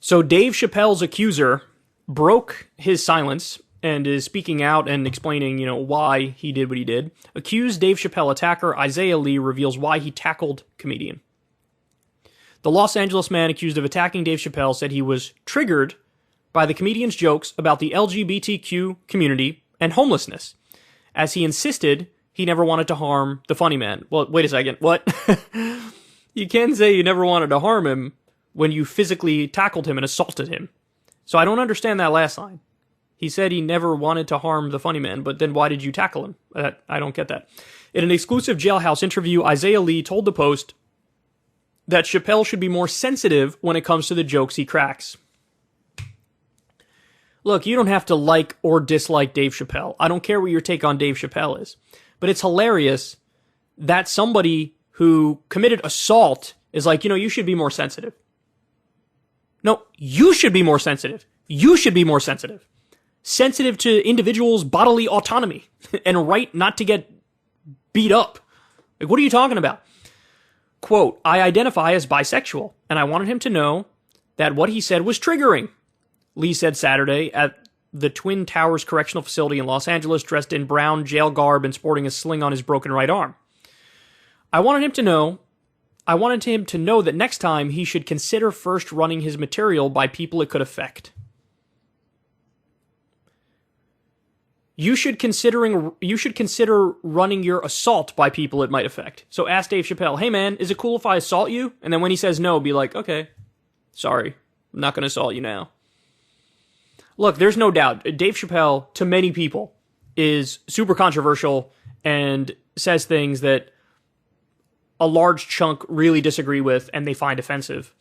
So Dave Chappelle's accuser broke his silence and is speaking out and explaining, why he did what he did. Accused Dave Chappelle attacker Isaiah Lee reveals why he tackled comedian. The Los Angeles man accused of attacking Dave Chappelle said he was triggered by the comedian's jokes about the LGBTQ community and homelessness, as he insisted he never wanted to harm the funny man. Well, wait a second, what? You can say you never wanted to harm him when you physically tackled him and assaulted him. So I don't understand that last line. He said he never wanted to harm the funny man, but then why did you tackle him? I don't get that. In an exclusive Jailhouse interview, Isaiah Lee told the Post that Chappelle should be more sensitive when it comes to the jokes he cracks. Look, you don't have to like or dislike Dave Chappelle. I don't care what your take on Dave Chappelle is. But it's hilarious that somebody who committed assault is like, you should be more sensitive. No, you should be more sensitive. You should be more sensitive. Sensitive to individuals' bodily autonomy and right not to get beat up. Like, what are you talking about? Quote, I identify as bisexual, and I wanted him to know that what he said was triggering, Lee said Saturday at the Twin Towers Correctional Facility in Los Angeles, dressed in brown jail garb and sporting a sling on his broken right arm. I wanted him to know that next time he should consider first running his material by people it could affect. You should consider running your assault by people it might affect. So ask Dave Chappelle, hey man, is it cool if I assault you? And then when he says no, be like, okay, sorry, I'm not going to assault you now. Look, there's no doubt, Dave Chappelle, to many people, is super controversial and says things that a large chunk really disagree with and they find offensive.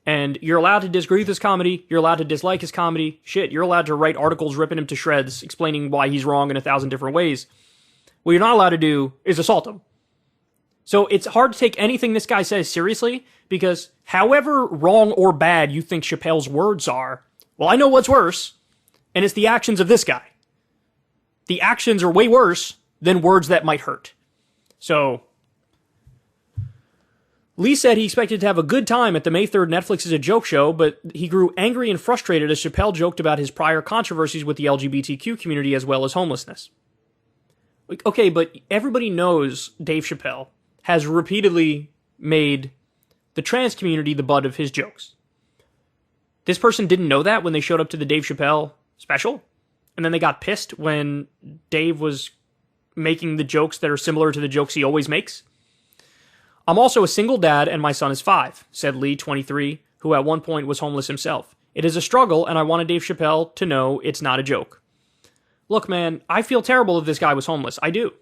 And you're allowed to disagree with his comedy. You're allowed to dislike his comedy. Shit, you're allowed to write articles ripping him to shreds, explaining why he's wrong in 1,000 different ways. What you're not allowed to do is assault him. So it's hard to take anything this guy says seriously, because however wrong or bad you think Chappelle's words are, well, I know what's worse, and it's the actions of this guy. The actions are way worse than words that might hurt. So Lee said he expected to have a good time at the May 3rd Netflix Is a Joke show, but he grew angry and frustrated as Chappelle joked about his prior controversies with the LGBTQ community as well as homelessness. Okay, but everybody knows Dave Chappelle has repeatedly made the trans community the butt of his jokes. This person didn't know that when they showed up to the Dave Chappelle special, and then they got pissed when Dave was making the jokes that are similar to the jokes he always makes. I'm also a single dad and my son is 5, said Lee, 23, who at one point was homeless himself. It is a struggle and I wanted Dave Chappelle to know it's not a joke. Look, man, I feel terrible if this guy was homeless. I do.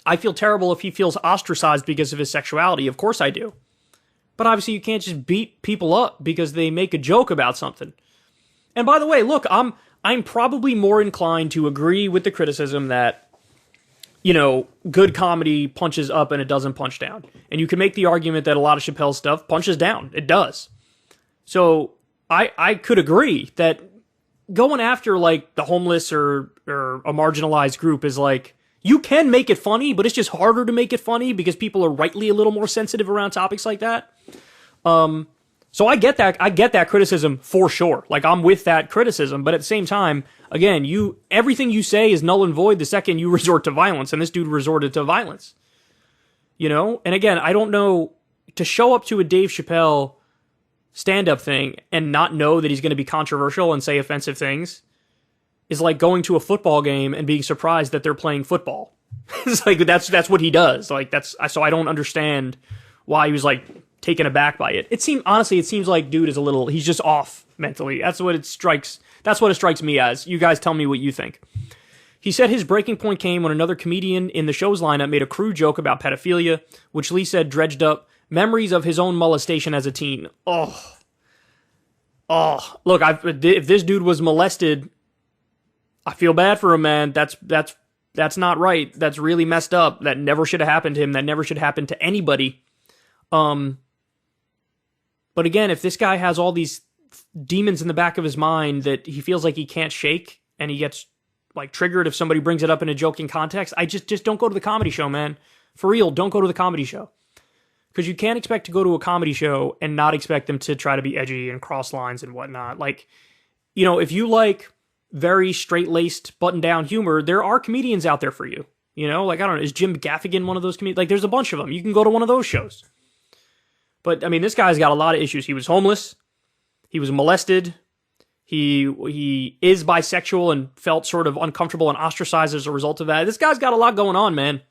I feel terrible if he feels ostracized because of his sexuality. Of course I do. But obviously you can't just beat people up because they make a joke about something. And by the way, look, I'm probably more inclined to agree with the criticism that, good comedy punches up and it doesn't punch down. And you can make the argument that a lot of Chappelle's stuff punches down. It does. So I could agree that going after like the homeless or a marginalized group is like, you can make it funny, but it's just harder to make it funny because people are rightly a little more sensitive around topics like that. So I get that. I get that criticism for sure. Like, I'm with that criticism, but at the same time, again, everything you say is null and void the second you resort to violence, and this dude resorted to violence. And again, I don't know, to show up to a Dave Chappelle stand-up thing and not know that he's going to be controversial and say offensive things is like going to a football game and being surprised that they're playing football. It's like, that's what he does. Like, so I don't understand why he was like taken aback by it. It seems like dude is he's just off mentally. That's what it strikes me as. You guys tell me what you think. He said his breaking point came when another comedian in the show's lineup made a crude joke about pedophilia, which Lee said dredged up memories of his own molestation as a teen. Oh, look, if this dude was molested, I feel bad for him, man. That's not right. That's really messed up. That never should have happened to him. That never should happen to anybody. But again, if this guy has all these demons in the back of his mind that he feels like he can't shake, and he gets like triggered if somebody brings it up in a joking context, I just don't go to the comedy show, man. For real, don't go to the comedy show. Because you can't expect to go to a comedy show and not expect them to try to be edgy and cross lines and whatnot. Like, you know, if you like very straight-laced, button-down humor, there are comedians out there for you. You know, like, I don't know, is Jim Gaffigan one of those comedians? Like, there's a bunch of them. You can go to one of those shows. But, I mean, this guy's got a lot of issues. He was homeless. He was molested. He is bisexual and felt sort of uncomfortable and ostracized as a result of that. This guy's got a lot going on, man.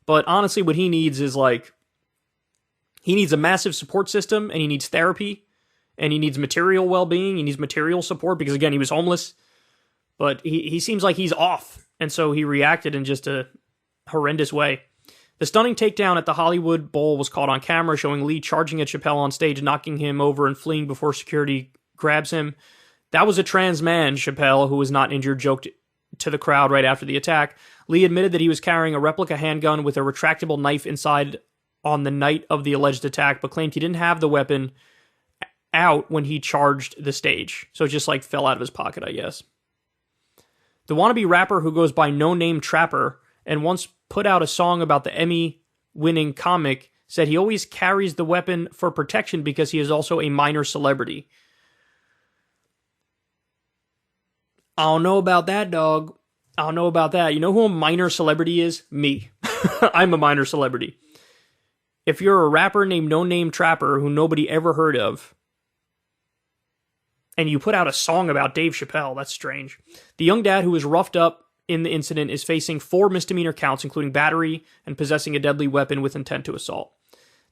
But honestly, what he needs is, like, he needs a massive support system, and he needs therapy, and he needs material well-being. He needs material support because, again, he was homeless. But he seems like he's off, and so he reacted in just a horrendous way. The stunning takedown at the Hollywood Bowl was caught on camera, showing Lee charging at Chappelle on stage, knocking him over and fleeing before security grabs him. That was a trans man, Chappelle, who was not injured, joked to the crowd right after the attack. Lee admitted that he was carrying a replica handgun with a retractable knife inside on the night of the alleged attack, but claimed he didn't have the weapon out when he charged the stage. So it just like fell out of his pocket, I guess. The wannabe rapper who goes by No Name Trapper and once put out a song about the Emmy-winning comic said he always carries the weapon for protection because he is also a minor celebrity. I don't know about that, dog. I don't know about that. You know who a minor celebrity is? Me. I'm a minor celebrity. If you're a rapper named No Name Trapper who nobody ever heard of, and you put out a song about Dave Chappelle, that's strange. The young dad who was roughed up in the incident is facing 4 misdemeanor counts, including battery and possessing a deadly weapon with intent to assault.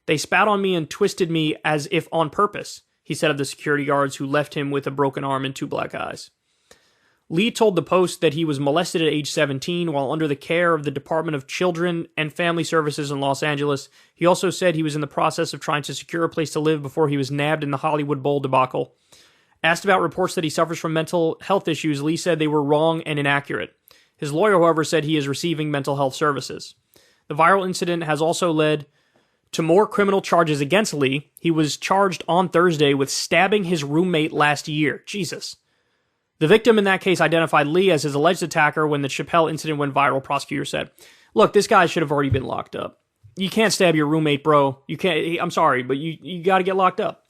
They spat on me and twisted me as if on purpose, he said of the security guards who left him with a broken arm and 2 black eyes. Lee told the Post that he was molested at age 17 while under the care of the Department of Children and Family Services in Los Angeles. He also said he was in the process of trying to secure a place to live before he was nabbed in the Hollywood Bowl debacle. Asked about reports that he suffers from mental health issues, Lee said they were wrong and inaccurate. His lawyer, however, said he is receiving mental health services. The viral incident has also led to more criminal charges against Lee. He was charged on Thursday with stabbing his roommate last year. Jesus. The victim in that case identified Lee as his alleged attacker when the Chappelle incident went viral, prosecutors said. Look, this guy should have already been locked up. You can't stab your roommate, bro. You can't. I'm sorry, but you got to get locked up.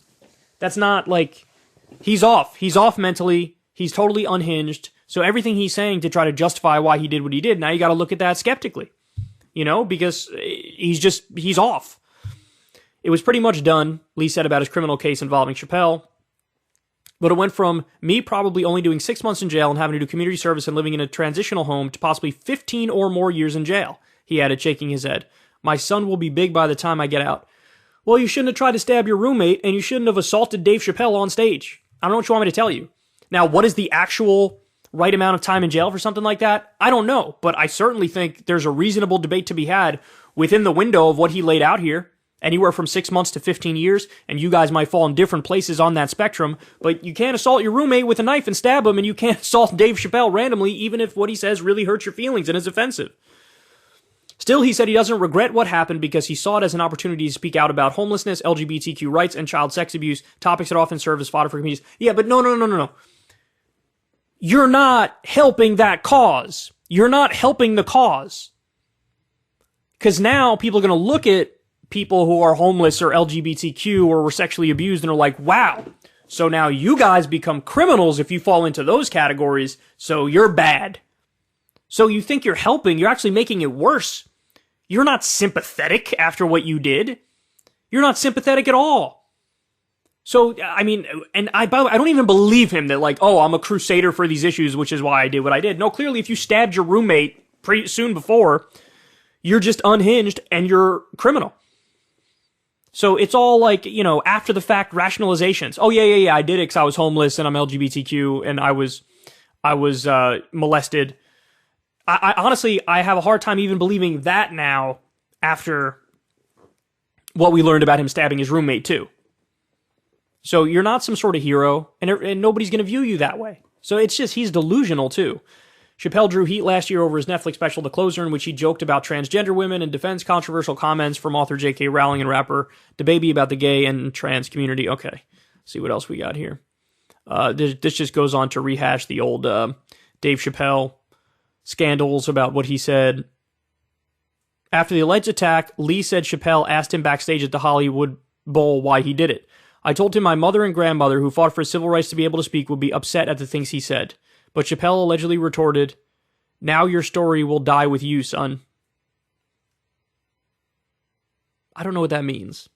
That's not like... He's off. He's off mentally. He's totally unhinged. So everything he's saying to try to justify why he did what he did, now you got to look at that skeptically. You know, because he's off. It was pretty much done, Lee said about his criminal case involving Chappelle. But it went from me probably only doing 6 months in jail and having to do community service and living in a transitional home to possibly 15 or more years in jail, he added, shaking his head. My son will be big by the time I get out. Well, you shouldn't have tried to stab your roommate, and you shouldn't have assaulted Dave Chappelle on stage. I don't know what you want me to tell you. Now, what is the actual right amount of time in jail for something like that? I don't know, but I certainly think there's a reasonable debate to be had within the window of what he laid out here. Anywhere from 6 months to 15 years, and you guys might fall in different places on that spectrum, but you can't assault your roommate with a knife and stab him, and you can't assault Dave Chappelle randomly, even if what he says really hurts your feelings and is offensive. Still, he said he doesn't regret what happened because he saw it as an opportunity to speak out about homelessness, LGBTQ rights, and child sex abuse, topics that often serve as fodder for communities. Yeah, but no. You're not helping that cause. You're not helping the cause. Because now people are going to look at people who are homeless or LGBTQ or were sexually abused and are like, wow, so now you guys become criminals if you fall into those categories, so you're bad. So you think you're helping, you're actually making it worse. You're not sympathetic after what you did. You're not sympathetic at all. So, I mean, and I don't even believe him that like, oh, I'm a crusader for these issues, which is why I did what I did. No, clearly if you stabbed your roommate soon before, you're just unhinged and you're criminal. So it's all like, you know, after the fact rationalizations. Oh yeah, I did it because I was homeless and I'm LGBTQ and I was molested. I honestly, I have a hard time even believing that now after what we learned about him stabbing his roommate too. So you're not some sort of hero and nobody's going to view you that way. So it's just, he's delusional too. Chappelle drew heat last year over his Netflix special, The Closer, in which he joked about transgender women and defends controversial comments from author J.K. Rowling and rapper DaBaby about the gay and trans community. Okay, let's see what else we got here. This just goes on to rehash the old Dave Chappelle scandals about what he said After the alleged attack, Lee said Chappelle asked him backstage at the Hollywood Bowl why he did it. I told him my mother and grandmother, who fought for civil rights to be able to speak, would be upset at the things he said. But Chappelle allegedly retorted, "Now your story will die with you, son." I don't know what that means.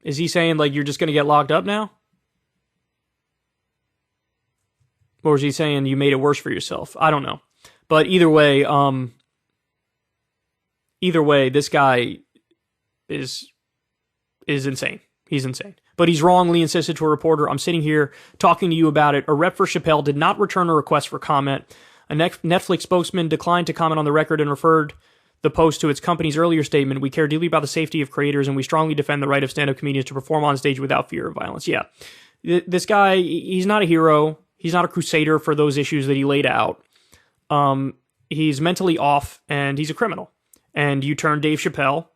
Is he saying, like, you're just going to get locked up now? Or is he saying you made it worse for yourself? I don't know. But either way, this guy is insane. He's insane. But he's wrongly insisted to a reporter, "I'm sitting here talking to you about it. A rep for Chappelle did not return a request for comment. A Netflix spokesman declined to comment on the record and referred the post to its company's earlier statement. We care deeply about the safety of creators, and we strongly defend the right of stand-up comedians to perform on stage without fear of violence." Yeah. This guy, he's not a hero. He's not a crusader for those issues that he laid out. He's mentally off, and he's a criminal. And you turn Dave Chappelle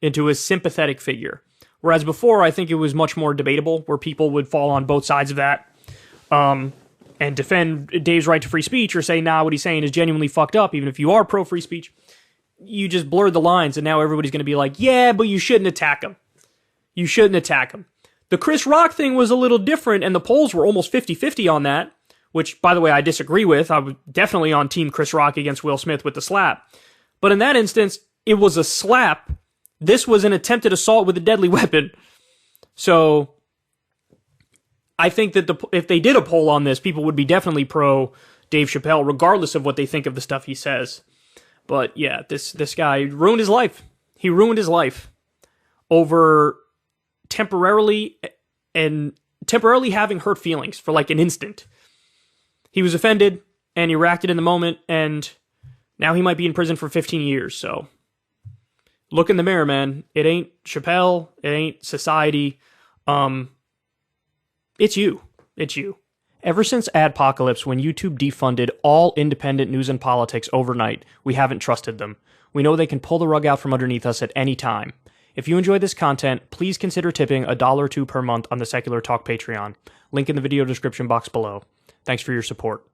into a sympathetic figure. Whereas before, I think it was much more debatable, where people would fall on both sides of that and defend Dave's right to free speech, or say, nah, what he's saying is genuinely fucked up, even if you are pro-free speech. You just blurred the lines, and now everybody's going to be like, yeah, but you shouldn't attack him. You shouldn't attack him. The Chris Rock thing was a little different, and the polls were almost 50-50 on that, which, by the way, I disagree with. I was definitely on Team Chris Rock against Will Smith with the slap. But in that instance, it was a slap. This was an attempted assault with a deadly weapon. So I think that if they did a poll on this, people would be definitely pro Dave Chappelle, regardless of what they think of the stuff he says. But yeah, this guy ruined his life. He ruined his life over temporarily having hurt feelings for like an instant. He was offended and he reacted in the moment, and now he might be in prison for 15 years. So look in the mirror, man. It ain't Chappelle. It ain't society. It's you. It's you. Ever since Adpocalypse, when YouTube defunded all independent news and politics overnight, we haven't trusted them. We know they can pull the rug out from underneath us at any time. If you enjoy this content, please consider tipping $1 or $2 per month on the Secular Talk Patreon. Link in the video description box below. Thanks for your support.